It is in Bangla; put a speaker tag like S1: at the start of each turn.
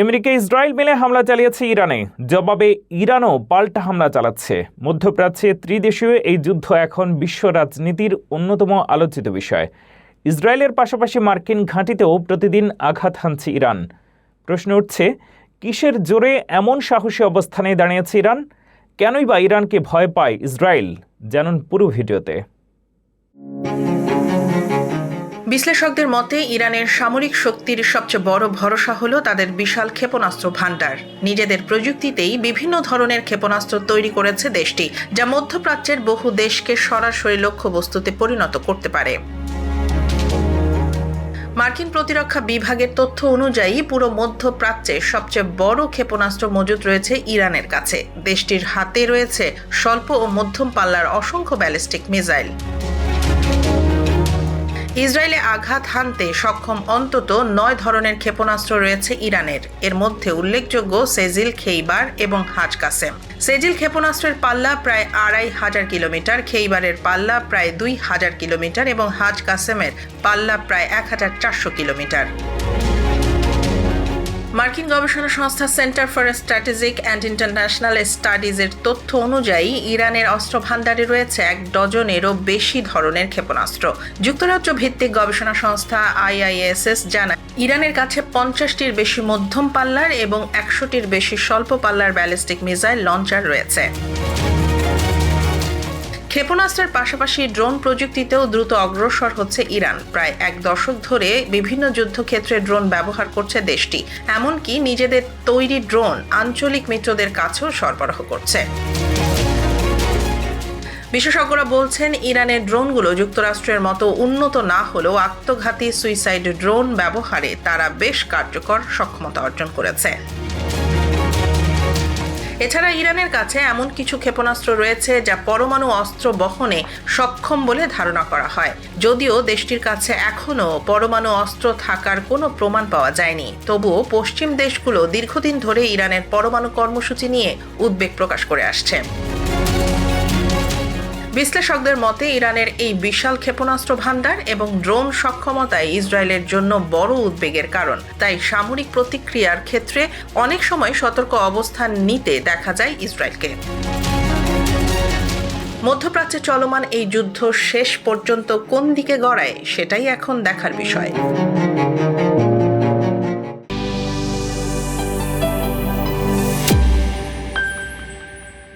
S1: আমেরিকা ইসরায়েল মিলে হামলা চালিয়েছে ইরানে, জবাবে ইরানও পাল্টা হামলা চালাচ্ছে। মধ্যপ্রাচ্যে ত্রিদেশীয় এই যুদ্ধ এখন বিশ্ব রাজনীতির অন্যতম আলোচিত বিষয়। ইসরায়েলের পাশাপাশি মার্কিন ঘাঁটিতেও প্রতিদিন আঘাত হানছে ইরান। প্রশ্ন উঠছে, কিসের জোরে এমন সাহসী অবস্থানে দাঁড়িয়েছে ইরান? কেনই বা ইরানকে ভয় পায় ইসরায়েল? জানুন পুরো ভিডিওতে।
S2: বিশ্লেষকদের মতে ইরানের সামরিক শক্তির সবচেয়ে বড় ভরসা হলো তাদের বিশাল ক্ষেপণাস্ত্র ভান্ডার। নিজেদের প্রযুক্তিতেই বিভিন্ন ধরনের ক্ষেপণাস্ত্র তৈরি করেছে দেশটি, যা মধ্যপ্রাচ্যের বহু দেশকে সরাসরি লক্ষ্যবস্তুতে পরিণত করতে পারে। মার্কিন প্রতিরক্ষা বিভাগের তথ্য অনুযায়ী পুরো মধ্যপ্রাচ্যে সবচেয়ে বড় ক্ষেপণাস্ত্র মজুদ রয়েছে ইরানের কাছে। দেশটির হাতে রয়েছে স্বল্প ও মধ্যম পাল্লার অসংখ্য ব্যালিস্টিক মিসাইল। ইসরায়েলে আঘাত হানতে সক্ষম অন্তত 9 ধরনের ক্ষেপণাস্ত্র রয়েছে ইরানের। এর মধ্যে উল্লেখযোগ্য সেজিল, খেইবার এবং হাজ কাসেম। সেজিল ক্ষেপণাস্ত্রের পাল্লা প্রায় 2500 কিলোমিটার, খেইবারের পাল্লা প্রায় 2000 কিলোমিটার এবং হাজ কাসেমের পাল্লা প্রায় 1400 কিলোমিটার। মার্কিন গবেষণা সংস্থা Center for Strategic and International স্টাডিজের তথ্য অনুযায়ী ইরানের অস্ত্র ভান্ডারে রয়েছে 1 ডজনেরও বেশি ধরনের ক্ষেপণাস্ত্র। যুক্তরাজ্য ভিত্তিক গবেষণা সংস্থা IISS জানায়, ইরানের কাছে 50টির বেশি মধ্যম পাল্লার এবং 100টির বেশি স্বল্প পাল্লার ব্যালিস্টিক মিসাইল লঞ্চার রয়েছে। ক্ষেপণাস্ত্রের পাশাপাশি ড্রোন প্রযুক্তিতেও দ্রুত অগ্রসর হচ্ছে ইরান। প্রায় 1 দশক ধরে বিভিন্ন যুদ্ধক্ষেত্রে ড্রোন ব্যবহার করছে দেশটি, এমনকি নিজেদের তৈরি ড্রোন আঞ্চলিক মিত্রদের কাছেও সরবরাহ করছে। বিশেষজ্ঞরা বলছেন, ইরানের ড্রোনগুলো যুক্তরাষ্ট্রের মতো উন্নত না হলেও আত্মঘাতী সুইসাইড ড্রোন ব্যবহারে তারা বেশ কার্যকর সক্ষমতা অর্জন করেছে। এছাড়া ইরানের কাছে এমন কিছু ক্ষেপণাস্ত্র রয়েছে যা পরমাণু অস্ত্র বহনে সক্ষম বলে ধারণা করা হয়। যদিও দেশটির কাছে এখনও পরমাণু অস্ত্র থাকার কোনো প্রমাণ পাওয়া যায়নি, তবুও পশ্চিম দেশগুলো দীর্ঘদিন ধরে ইরানের পরমাণু কর্মসূচি নিয়ে উদ্বেগ প্রকাশ করে আসছে। বিশ্লেষকদের মতে ইরানের এই বিশাল ক্ষেপণাস্ত্র ভান্ডার এবং ড্রোন সক্ষমতায় ইসরায়েলের জন্য বড় উদ্বেগের কারণ। তাই সামরিক প্রতিক্রিয়ার ক্ষেত্রে অনেক সময় সতর্ক অবস্থান নিতে দেখা যায় ইসরায়েলকে। মধ্যপ্রাচ্যে চলমান এই যুদ্ধ শেষ পর্যন্ত কোন দিকে গড়ায়, সেটাই এখন দেখার বিষয়।